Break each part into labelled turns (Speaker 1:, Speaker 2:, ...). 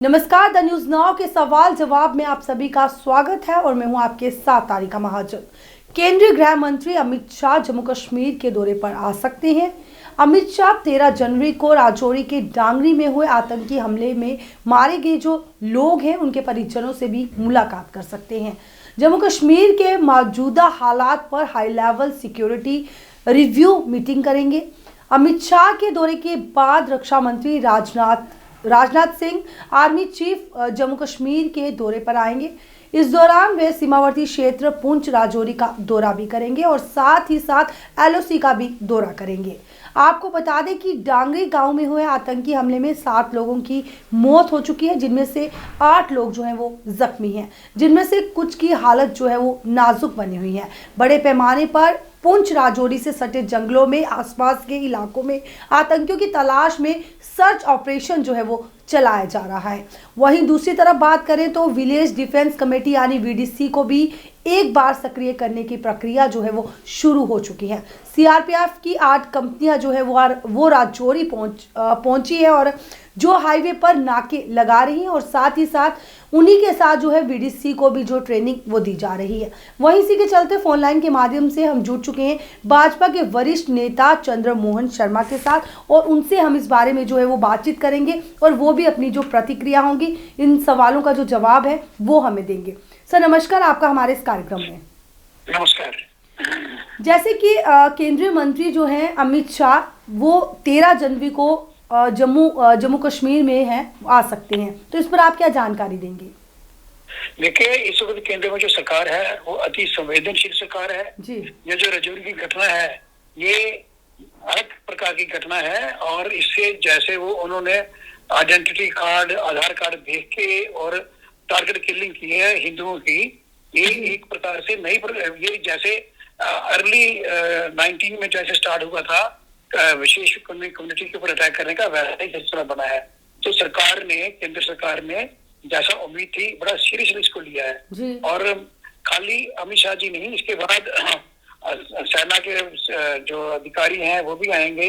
Speaker 1: नमस्कार, the news now के सवाल जवाब में आप सभी का स्वागत है और मैं हूं आपके साथ तारिका महाजन। केंद्रीय गृह मंत्री अमित शाह जम्मू कश्मीर के दौरे पर आ सकते हैं। अमित शाह 13 जनवरी को राजौरी के डांगरी में हुए आतंकी हमले में मारे गए जो लोग हैं उनके परिजनों से भी मुलाकात कर सकते हैं। जम्मू कश्मीर के मौजूदा हालात पर high level security review meeting करेंगे। अमित शाह के दौरे के बाद रक्षा मंत्री राजनाथ सिंह आर्मी चीफ जम्मू कश्मीर के दौरे पर आएंगे। इस दौरान वे सीमावर्ती क्षेत्र पुंछ राजौरी का दौरा भी करेंगे और साथ ही साथ एलओसी का भी दौरा करेंगे। आपको बता दें कि डांगरी गांव में हुए आतंकी हमले में 7 लोगों की मौत हो चुकी है, जिनमें से 8 लोग जो हैं वो जख्मी हैं, जिनमें से कुछ की हालत जो है वो नाजुक बनी हुई है। बड़े पैमाने पर पुंछ राजौरी से सटे जंगलों में आसपास के इलाकों में आतंकियों की तलाश में सर्च ऑपरेशन जो है वो चलाया जा रहा है। वहीं दूसरी तरफ बात करें तो विलेज डिफेंस कमेटी यानी वीडीसी को भी एक बार सक्रिय करने की प्रक्रिया जो है वो शुरू हो चुकी है। सीआरपीएफ की 8 कंपनियां जो है वो राजौरी पहुंची है और जो हाईवे पर नाके लगा रही हैं और साथ ही साथ उन्हीं के साथ जो है वीडीसी को भी जो ट्रेनिंग वो दी जा रही है। वहीं इसी के चलते फोन लाइन के माध्यम से हम जुड़ चुके हैं भाजपा के वरिष्ठ नेता चंद्र मोहन शर्मा के साथ और उनसे हम इस बारे में जो है वो बातचीत करेंगे और वो भी अपनी जो प्रतिक्रिया होंगी, इन सवालों का जो जवाब है वो हमें देंगे। सर नमस्कार, आपका हमारे इस कार्यक्रम में
Speaker 2: नमस्कार।
Speaker 1: जैसे कि केंद्रीय मंत्री जो हैं अमित शाह वो 13 जनवरी को जम्मू कश्मीर में है आ सकते हैं, तो इस पर आप क्या जानकारी देंगे?
Speaker 2: देखिए, इस वक्त केंद्र में जो सरकार है वो अति संवेदनशील सरकार है जी। ये जो राजौरी की घटना है ये हर प्रकार की घटना है और इससे जैसे वो उन्होंने आइडेंटिटी कार्ड, आधार कार्ड देख के और टारगेट किलिंग की है हिंदुओं की, ये एक प्रकार से नई ये जैसे अर्ली 19 में जैसे स्टार्ट हुआ था विशेष कम्युनिटी के ऊपर अटैक करने का, वैसा ही सिलसिला बना है। तो सरकार ने, केंद्र सरकार ने जैसा उम्मीद थी बड़ा सीरियसली इसको लिया है और खाली अमित शाह जी नहीं, इसके बाद सेना के जो अधिकारी हैं वो भी आएंगे,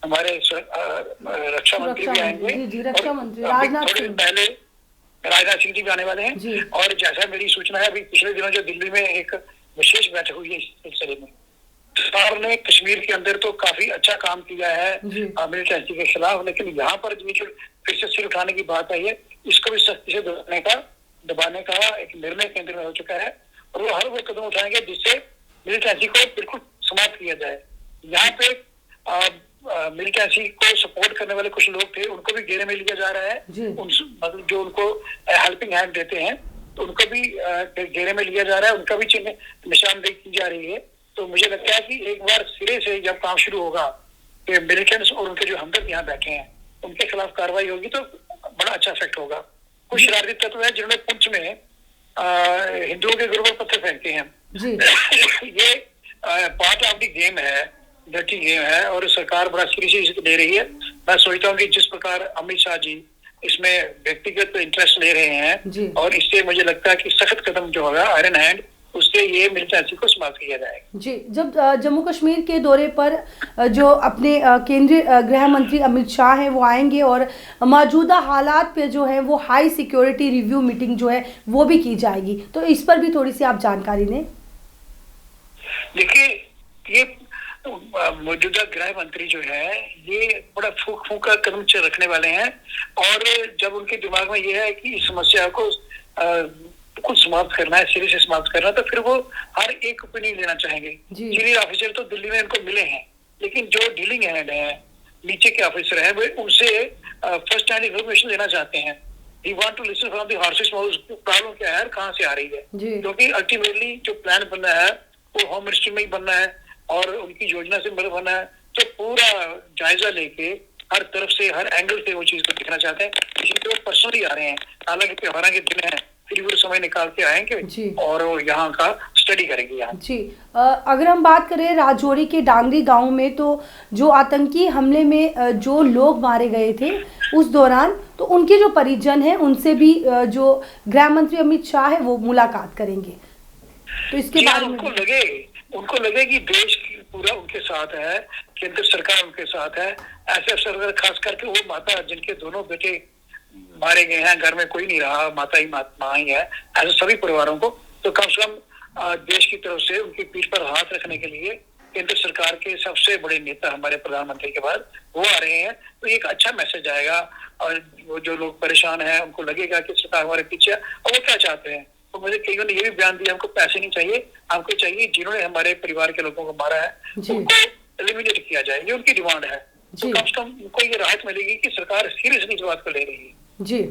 Speaker 2: हमारे रक्षा मंत्री भी आएंगे,
Speaker 1: रक्षा मंत्री
Speaker 2: पहले राजनाथ सिंह जी भी आने वाले हैं। और जैसा मेरी सूचना है, अभी पिछले दिनों जो दिल्ली में एक विशेष बैठक हुई है इस सिलसिले में, सरकार ने कश्मीर के अंदर तो काफी अच्छा काम किया है मिलिटेंसी के खिलाफ, लेकिन यहाँ पर जो फिर से सिर उठाने की बात आई है, इसको भी सख्ती से दबाने का एक निर्णय केंद्र में हो चुका है और वो हर वो कदम उठाएंगे जिससे मिलिटेंसी को बिल्कुल समाप्त किया जाए। यहाँ पे मिलिटेंसी को सपोर्ट करने वाले कुछ लोग थे, उनको भी घेरे में लिया जा रहा है, मतलब जो उनको हेल्पिंग हैंड देते हैं तो उनको भी घेरे में लिया जा रहा है, उनका भी निशानदेही की जा रही है। तो मुझे लगता है कि एक बार सिरे से जब काम शुरू होगा कि मिलिटेंट्स और उनके जो हमदर्द यहाँ बैठे हैं उनके खिलाफ कार्रवाई होगी तो बड़ा अच्छा इफेक्ट होगा। कुछ शरारती तत्व है जिन्होंने पुंछ में हिंदुओं के घरों पर पत्थर फेंकते हैं ये पार्ट ऑफ द गेम है, डर्टी गेम है और सरकार बड़ा सीरियसली इसको ले रही है। मैं सोचता हूँ कि जिस प्रकार अमित शाह जी इसमें व्यक्तिगत इंटरेस्ट ले रहे हैं और इससे मुझे लगता है कि सख्त कदम जो होगा आयरन हैंड, उससे ये मिलिटेंसी को समाप्त किया जाएगा
Speaker 1: जी। जब जम्मू कश्मीर के दौरे पर जो अपने केंद्रीय गृह मंत्री अमित शाह हैं वो आएंगे और मौजूदा हालात पे जो है वो हाई सिक्योरिटी रिव्यू मीटिंग जो है वो भी की जाएगी, तो इस पर भी थोड़ी सी आप जानकारी दें।
Speaker 2: देखिए, ये मौजूदा गृह मंत्री जो है ये बड़ा फूक का कदम रखने वाले हैं और जब उनके दिमाग में ये है कि इस समस्या को कुछ समाप्त करना है, सिरे से समाप्त करना है, तो फिर वो हर एक को नहीं लेना चाहेंगे। सीनियर ऑफिसर तो दिल्ली में इनको मिले हैं, लेकिन जो डीलिंग हैंड है, नीचे के ऑफिसर हैं, वे उनसे फर्स्ट हैंड इन्फॉर्मेशन लेना चाहते हैं। He want to listen from the horse's mouth, problem क्या है, कहाँ से आ रही है, क्योंकि अल्टीमेटली जो प्लान बनना है वो होम मिनिस्ट्री में ही बनना है और उनकी योजना से बनना है। तो पूरा जायजा लेके हर तरफ से, हर एंगल से वो चीज को देखना चाहते हैं, इसीलिए वो पर्सनली आ रहे हैं। हालांकि त्योहार के दिन है, फिर वो समय निकाल के आएंगे और यहाँ का स्टडी करेंगे यहाँ
Speaker 1: जी। अगर हम बात करें राजौरी के डांगरी गांव में, तो जो आतंकी हमले में जो लोग मारे गए थे उस दौरान, तो उनके जो परिजन हैं उनसे भी जो गृह मंत्री अमित शाह है वो मुलाकात करेंगे, तो इसके बारे में
Speaker 2: उनको लगे कि देश पूरा उनके साथ है, केंद्र सरकार उनके साथ है। ऐसे अफसर खास करके वो माता जिनके दोनों बेटे मारे गए हैं, घर में कोई नहीं रहा, माता ही है, ऐसे सभी परिवारों को, तो कम से कम देश की तरफ से उनकी पीठ पर हाथ रखने के लिए केंद्र सरकार के सबसे बड़े नेता हमारे प्रधानमंत्री के बाद वो आ रहे हैं, तो एक अच्छा मैसेज आएगा और वो जो लोग परेशान हैं उनको लगेगा कि सरकार हमारे पीछे है और वो क्या चाहते हैं। तो मुझे कईयों ने ये भी बयान दिया, हमको पैसे नहीं चाहिए, हमको चाहिए जिन्होंने हमारे परिवार के लोगों को मारा है उनको एलिमिनेट किया जाए, ये उनकी डिमांड है। तो कम से कम उनको ये राहत मिलेगी कि सरकार सीरियसली इस बात को ले रही है।
Speaker 1: जी,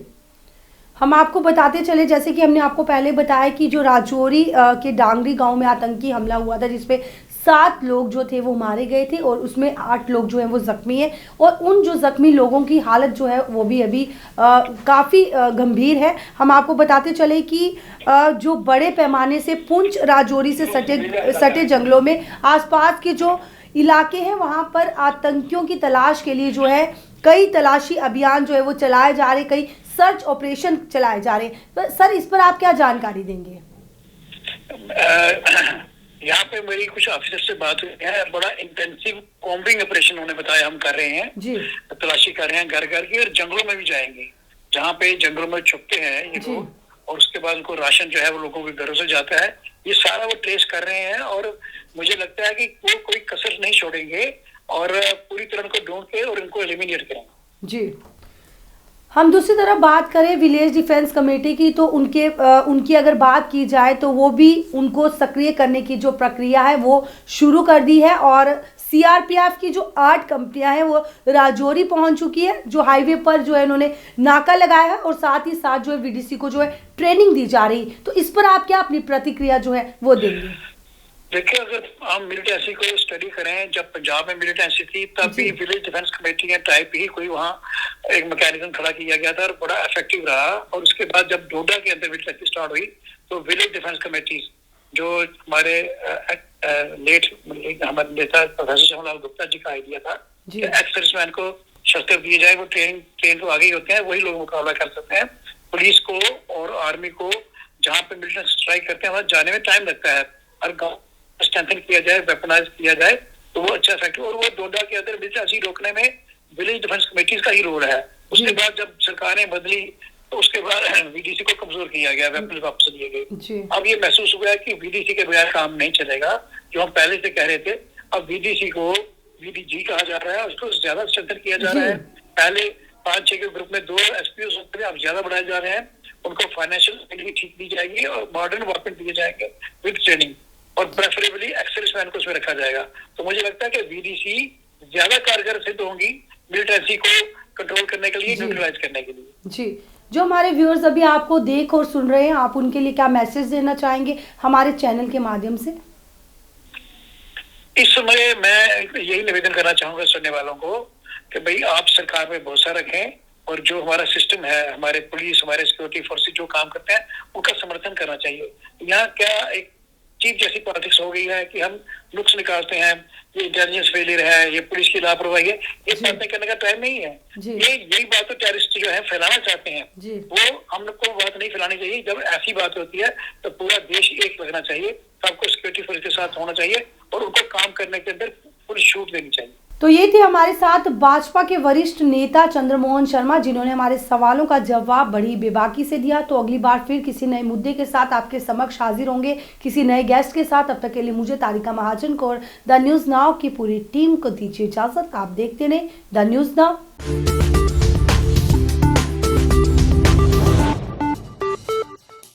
Speaker 1: हम आपको बताते चले, जैसे कि हमने आपको पहले बताया कि जो राजौरी के डांगरी गांव में आतंकी हमला हुआ था जिसपे 7 लोग जो थे वो मारे गए थे और उसमें 8 लोग जो हैं वो जख्मी हैं और उन जो जख्मी लोगों की हालत जो है वो भी अभी काफ़ी गंभीर है। हम आपको बताते चले कि जो बड़े पैमाने से पुंछ राजौरी से सटे जंगलों में आसपास के जो इलाके हैं वहाँ पर आतंकियों की तलाश के लिए जो है कई तलाशी अभियान जो है वो चलाए जा रहे, कई सर्च ऑपरेशन चलाए जा रहे हैं। तो सर इस पर आप क्या जानकारी देंगे?
Speaker 2: यहाँ पे मेरी कुछ ऑफिसर से बात हुई है, बड़ा इंटेंसिव कॉम्बिंग ऑपरेशन उन्होंने बताया हम कर रहे हैं जी। तलाशी कर रहे हैं घर घर की, और जंगलों में भी जाएंगे जहाँ पे जंगलों में छुपते हैं ये लोग, और उसके बाद उनको राशन जो है वो लोगों के घरों से जाता है, ये सारा वो ट्रेस कर रहे हैं। और मुझे लगता है कि वो कोई कसर नहीं छोड़ेंगे और पूरी तरह उनको ढूंढ के और इनको एलिमिनेट करेंगे जी।
Speaker 1: हम दूसरी तरफ बात करें विलेज डिफेंस कमेटी की, तो उनकी अगर बात की जाए तो वो भी उनको सक्रिय करने की जो प्रक्रिया है वो शुरू कर दी है और सीआरपीएफ की जो 8 कंपनियां हैं वो राजौरी पहुंच चुकी है, जो हाईवे पर जो है उन्होंने नाका लगाया है और साथ ही साथ जो है वीडीसी को जो है ट्रेनिंग दी जा रही। तो इस पर आप क्या अपनी प्रतिक्रिया जो है वो देंगे?
Speaker 2: देखिए, अगर हम मिलिटेंसी को स्टडी करें, जब पंजाब में मिलिटेंसी थी तब भी विलेज डिफेंस कमेटी के टाइप ही कोई वहाँ एक मैकेनिज्म खड़ा किया गया था और बड़ा इफेक्टिव रहा। और उसके बाद जब डोडा के अंदर मिलिटेंसी स्टार्ट हुई तो विलेज डिफेंस कमेटी जो हमारे लेट हमारे नेता प्रोफेसर श्यामलाल गुप्ता जी का आइडिया था, एक्स सर्विसमैन को शस्त्र दिए जाए, वो ट्रेन तो आगे ही होते हैं, वही लोग मुकाबला कर सकते हैं। पुलिस को और आर्मी को जहाँ पे मिलिटेंट स्ट्राइक करते हैं वहाँ जाने में टाइम लगता है, और गाँव स्ट्रेंथन किया जाए, वेपनाइज किया जाए तो वो अच्छा इफेक्टिव। और वो डोडा के अंदर मिलिटेंसी रोकने में विलेज डिफेंस कमेटीज का ही रोल है। उसके बाद जब सरकारें बदली तो उसके बाद वीडीसी को कमजोर किया गया, वेपन वापस लिए गए। अब ये महसूस हुआ है कि वीडीसी के बगैर काम नहीं चलेगा, जो हम पहले से कह रहे थे। अब वीडीसी को वीडीजी कहा जा रहा है, उसको ज्यादा स्ट्रेंथन किया जा रहा है। पहले 5-6 के ग्रुप में 2 एसपीओ होते थे, अब ज्यादा बढ़ाए जा रहे हैं। उनको फाइनेंशियल भी ठीक दी जाएगी और मॉडर्न वेपन दिए जाएंगे विद ट्रेनिंग, और प्रेफरेबली एक्स-सर्विसमैन को उसमें रखा जाएगा। तो मुझे लगता है कि वीडीसी ज्यादा कारगर सिद्ध होंगी मिलिटेंसी को कंट्रोल करने के लिए, न्यूट्रलाइज करने के लिए
Speaker 1: जी। जो हमारे व्यूअर्स अभी आपको देख और सुन रहे हैं, आप उनके लिए क्या मैसेज देना चाहेंगे हमारे चैनल के माध्यम से?
Speaker 2: इस समय मैं यही निवेदन करना चाहूंगा सुनने वालों को कि भाई आप सरकार पे भरोसा रखें और जो हमारा सिस्टम है, हमारे पुलिस, हमारे सिक्योरिटी फोर्सेस जो काम करते हैं उनका समर्थन करना चाहिए। यहाँ क्या एक चीफ जैसी पॉलिटिक्स हो गई है कि हम नुक्स निकालते हैं, ये इंटेलिजेंस फेलियर है, ये पुलिस की लापरवाही है, ये बातें करने का टाइम नहीं है। यही बात तो टेररिस्ट जो है फैलाना चाहते हैं, वो हम लोग को बात नहीं फैलानी चाहिए। जब ऐसी बात होती है तो पूरा देश एक लगना चाहिए, सबको सिक्योरिटी फोर्स के साथ होना चाहिए और उनको काम करने के अंदर पूरी छूट देनी चाहिए।
Speaker 1: तो ये थे हमारे साथ भाजपा के वरिष्ठ नेता चंद्रमोहन शर्मा, जिन्होंने हमारे सवालों का जवाब बड़ी बेबाकी से दिया। तो अगली बार फिर किसी नए मुद्दे के साथ आपके समक्ष हाजिर होंगे, किसी नए गेस्ट के साथ। तब तक के लिए मुझे तारिका महाजन को और द न्यूज़ नाउ की पूरी टीम को दीजिए इजाजत। आप देखते रहे द न्यूज़ नाउ।